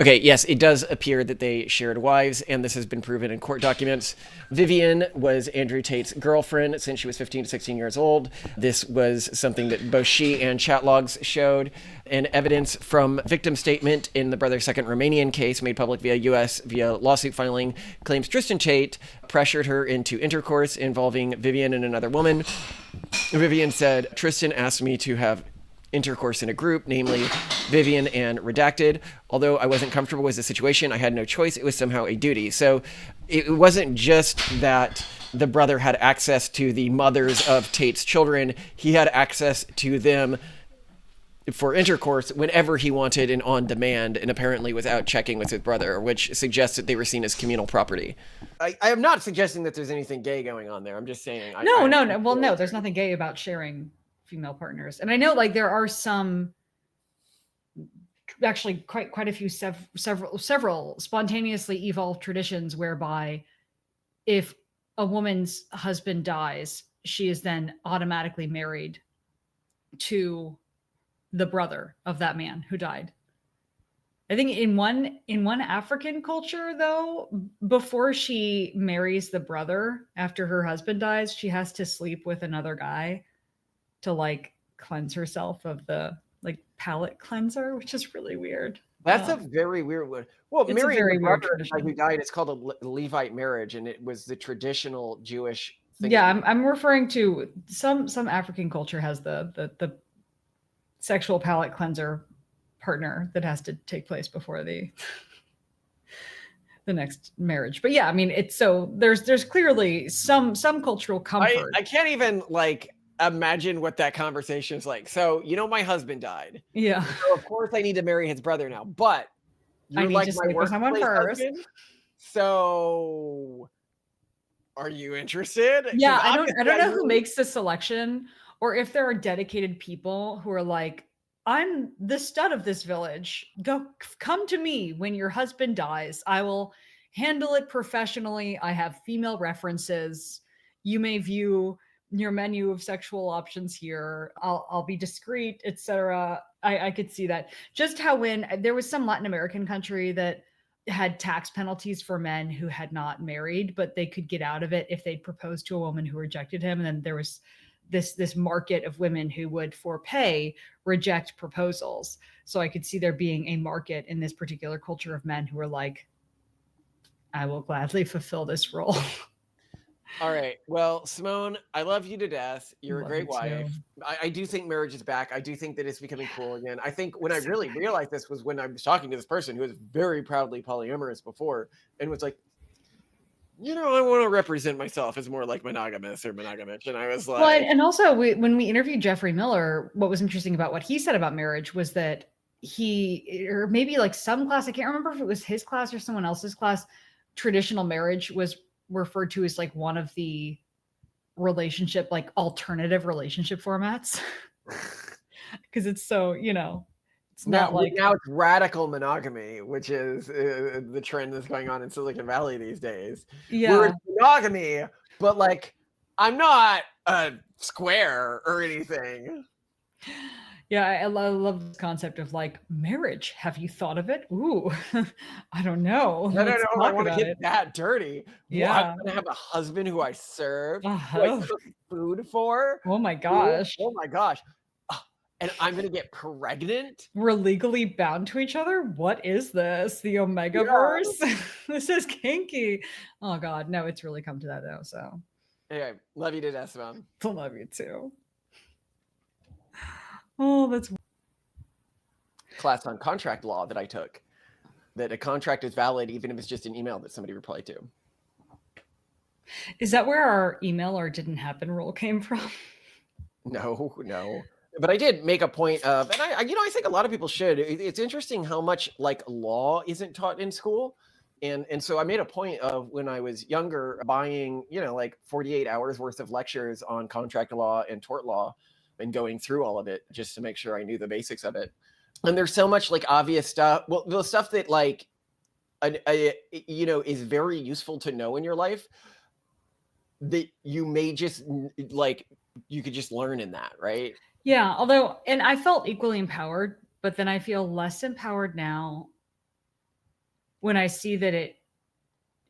Okay, yes, it does appear that they shared wives, and this has been proven in court documents. Vivian was Andrew Tate's girlfriend since she was 15 to 16 years old. This was something that both she and chat logs showed, and evidence from victim statement in the brother's second Romanian case made public via lawsuit filing claims Tristan Tate pressured her into intercourse involving Vivian and another woman. Vivian said, Tristan asked me to have intercourse in a group, namely Vivian and Redacted. Although I wasn't comfortable with the situation, I had no choice. It was somehow a duty. So it wasn't just that the brother had access to the mothers of Tate's children. He had access to them for intercourse whenever he wanted and on demand, and apparently without checking with his brother, which suggests that they were seen as communal property. I am not suggesting that there's anything gay going on there. I'm just saying. No. Well, no, there's nothing gay about sharing female partners. And I know like there are some, actually quite a few, several spontaneously evolved traditions whereby if a woman's husband dies, she is then automatically married to the brother of that man who died. I think in one African culture though, before she marries the brother after her husband dies, she has to sleep with another guy to like cleanse herself of the like palate cleanser, which is really weird. That's a very weird one. Well, It's a marrying very the weird brother of the guy tradition. who died, it's called a Levite marriage, and it was the traditional Jewish thing. Yeah, I'm referring to some African culture has the sexual palate cleanser partner that has to take place before the next marriage. But yeah, I mean, it's so there's clearly some cultural comfort. I can't even like imagine what that conversation is like. So, my husband died. Yeah. So of course I need to marry his brother now, but I you're need like to my sleep with someone workplace first. husband. So are you interested? Yeah, I don't know who makes the selection, or if there are dedicated people who are like, I'm the stud of this village. Come to me when your husband dies. I will handle it professionally. I have female references. You may view your menu of sexual options here. I'll be discreet, etc. I could see that. Just how when there was some Latin American country that had tax penalties for men who had not married, but they could get out of it if they'd proposed to a woman who rejected him. And then there was this market of women who would for pay reject proposals. So I could see there being a market in this particular culture of men who are like, I will gladly fulfill this role. All right. Well, Simone, I love you to death. You're a great wife. I do think marriage is back. I do think that it's becoming cool again. I think when I really realized this was when I was talking to this person who was very proudly polyamorous before and was like, I want to represent myself as more like monogamous or monogamish. And I was like... Well, and also when we interviewed Jeffrey Miller, what was interesting about what he said about marriage was that or maybe like some class, I can't remember if it was his class or someone else's class, traditional marriage was referred to as like one of the alternative relationship formats. Because it's so, it's not like... Now it's radical monogamy, which is the trend that's going on in Silicon Valley these days. Yeah. Where it's monogamy, but like, I'm not a square or anything. Yeah, I love this concept of like marriage. Have you thought of it? Ooh, I don't know. I don't know. I want to get that dirty. Yeah. I'm going to have a husband who I serve, who I cook food for. Oh my gosh. Oh my gosh. And I'm going to get pregnant. We're legally bound to each other. What is this? The Omegaverse? Yeah. This is kinky. Oh God. No, it's really come to that though. So anyway, love you to death, Simone. I love you too. Oh, that's class on contract law that I took. That a contract is valid even if it's just an email that somebody replied to. Is that where our email or didn't happen rule came from? No. But I did make a point of, and I think a lot of people should. It's interesting how much like law isn't taught in school. And so I made a point of when I was younger buying, like 48 hours worth of lectures on contract law and tort law and going through all of it just to make sure I knew the basics of it. And there's so much like obvious stuff. Well, the stuff that like, is very useful to know in your life that you may just like, you could just learn in that, right? Yeah. Although, and I felt equally empowered, but then I feel less empowered now when I see that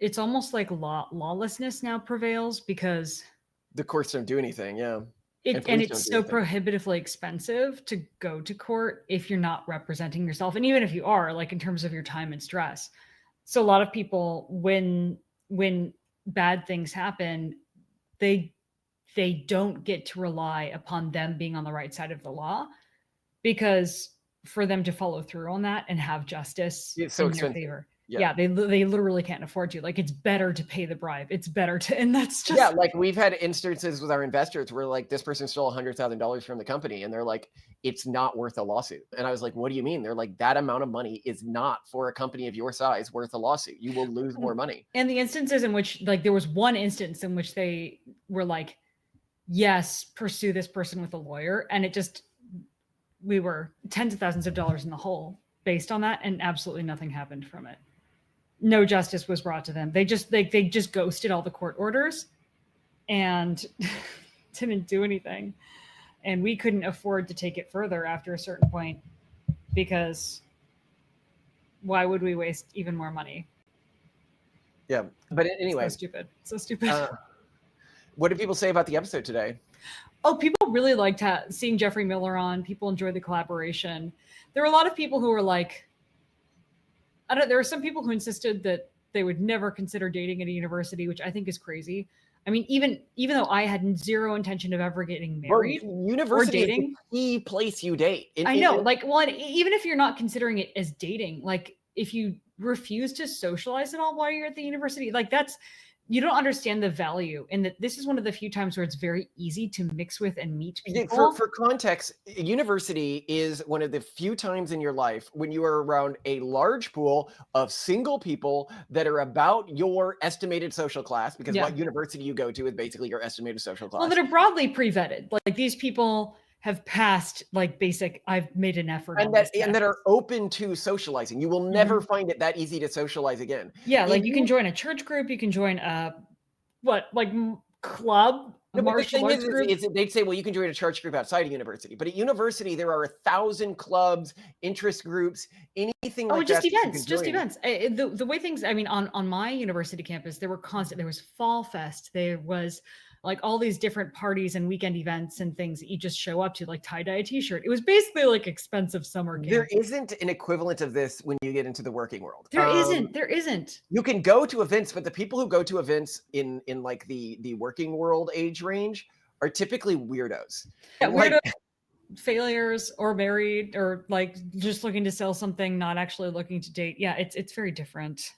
it's almost like lawlessness now prevails because the courts don't do anything. Yeah. And it's so prohibitively expensive to go to court if you're not representing yourself. And even if you are, like in terms of your time and stress. So a lot of people, when bad things happen, they don't get to rely upon them being on the right side of the law, because for them to follow through on that and have justice it's so in expensive. their favor. Yeah. Yeah, they literally can't afford to. Like, it's better to pay the bribe. It's better to, and that's just. Yeah, like we've had instances with our investors where like this person stole $100,000 from the company and they're like, it's not worth a lawsuit. And I was like, what do you mean? They're like, that amount of money is not for a company of your size worth a lawsuit. You will lose more money. And the instances in which, like, there was one instance in which they were like, yes, pursue this person with a lawyer. And it just, we were tens of thousands of dollars in the hole based on that. And absolutely nothing happened from it. No justice was brought to them. They just ghosted all the court orders and didn't do anything. And we couldn't afford to take it further after a certain point, because why would we waste even more money? Yeah. But anyway. So stupid. What do people say about the episode today? Oh, people really liked seeing Jeffrey Miller on. People enjoyed the collaboration. There were a lot of people who were like, there are some people who insisted that they would never consider dating at a university, which I think is crazy. I mean, even though I had zero intention of ever getting married, university or dating, is the key place you date. I know, like, well, and even if you're not considering it as dating, like if you refuse to socialize at all while you're at the university, like you don't understand the value. And that this is one of the few times where it's very easy to mix with and meet people. For context, university is one of the few times in your life when you are around a large pool of single people that are about your estimated social class, because what university you go to is basically your estimated social class. Well, that are broadly pre-vetted. Like, these people have passed like basic, I've made an effort. And that are open to socializing. You will never find it that easy to socialize again. Yeah, like you can join a church group, you can join a club, martial arts group. They'd say, well, you can join a church group outside of university. But at university, there are 1,000 clubs, interest groups, anything like that. Just events. The way things, I mean, on my university campus, there was Fall Fest, there was like all these different parties and weekend events and things that you just show up to, like tie-dye t-shirt. It was basically like expensive summer camp. There isn't an equivalent of this when you get into the working world. There isn't. You can go to events, but the people who go to events in like the working world age range are typically weirdos. Yeah, weirdos, failures, or married, or like just looking to sell something, not actually looking to date. Yeah, it's very different.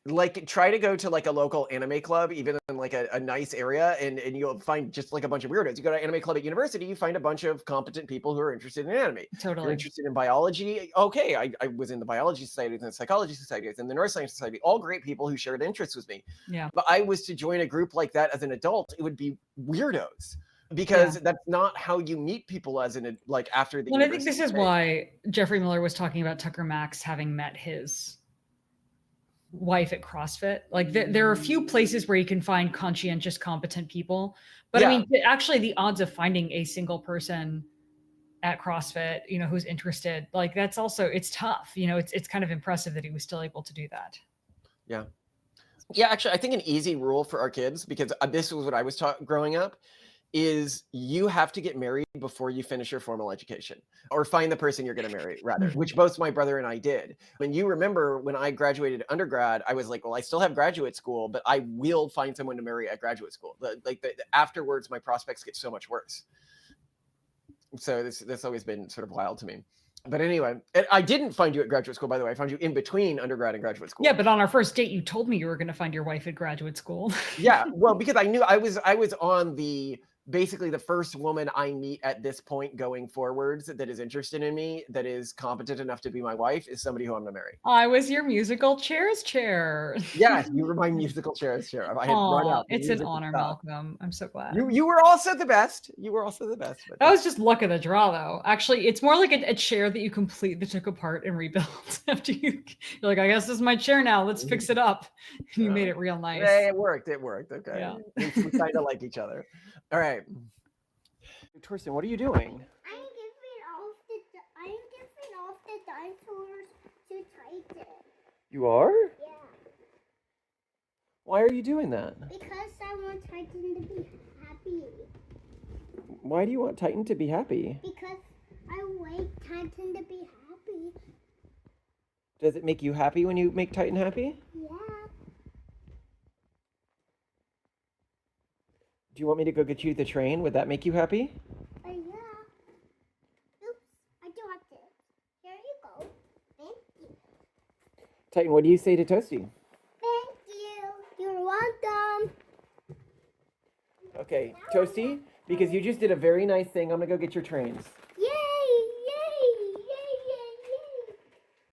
Like, try to go to like a local anime club, even in like a nice area, and you'll find just like a bunch of weirdos. You go to an anime club at university, you find a bunch of competent people who are interested in anime. Totally. You're interested in biology. Okay, I was in the biology societies and the psychology societies and the neuroscience society, all great people who shared interests with me. Yeah. But I was to join a group like that as an adult, it would be weirdos. Because that's not how you meet people after the university. Well, I think this is why Jeffrey Miller was talking about Tucker Max having met his wife at CrossFit. Like, there are a few places where you can find conscientious, competent people, but I mean, actually the odds of finding a single person at CrossFit, who's interested, like, that's also, it's tough. It's kind of impressive that he was still able to do that. Yeah, actually, I think an easy rule for our kids, because this was what I was taught growing up, is you have to get married before you finish your formal education, or find the person you're going to marry, rather, which both my brother and I did. When you remember, when I graduated undergrad, I was like, well, I still have graduate school, but I will find someone to marry at graduate school. Afterwards, my prospects get so much worse. So that's always been sort of wild to me. But anyway, I didn't find you at graduate school, by the way. I found you in between undergrad and graduate school. Yeah, but on our first date, you told me you were going to find your wife at graduate school. Yeah, well, because I knew I was on the basically the first woman I meet at this point going forwards that is interested in me, that is competent enough to be my wife, is somebody who I'm gonna marry. I was your musical chairs chair. Yes, you were my musical chairs chair. I had run Aw, out. the it's an music honor, stuff. Malcolm. I'm so glad. You were also the best. You were also the best. But That was just luck of the draw, though. Actually, it's more like a chair that you completely took apart and rebuilt after you're like, I guess this is my chair now. Let's fix it up. And you made it real nice. It worked. It worked. Okay. Yeah. We kind of like each other. All right. Torsten, what are you doing? I'm giving off the dinosaurs to Titan. You are? Yeah. Why are you doing that? Because I want Titan to be happy. Why do you want Titan to be happy? Because I want Titan to be happy. Does it make you happy when you make Titan happy? Yeah. Do you want me to go get you the train? Would that make you happy? Yeah. Oops, I dropped it. Here you go. Thank you. Titan, what do you say to Toasty? Thank you. You're welcome. Okay, Toasty, because you just did a very nice thing, I'm gonna go get your trains.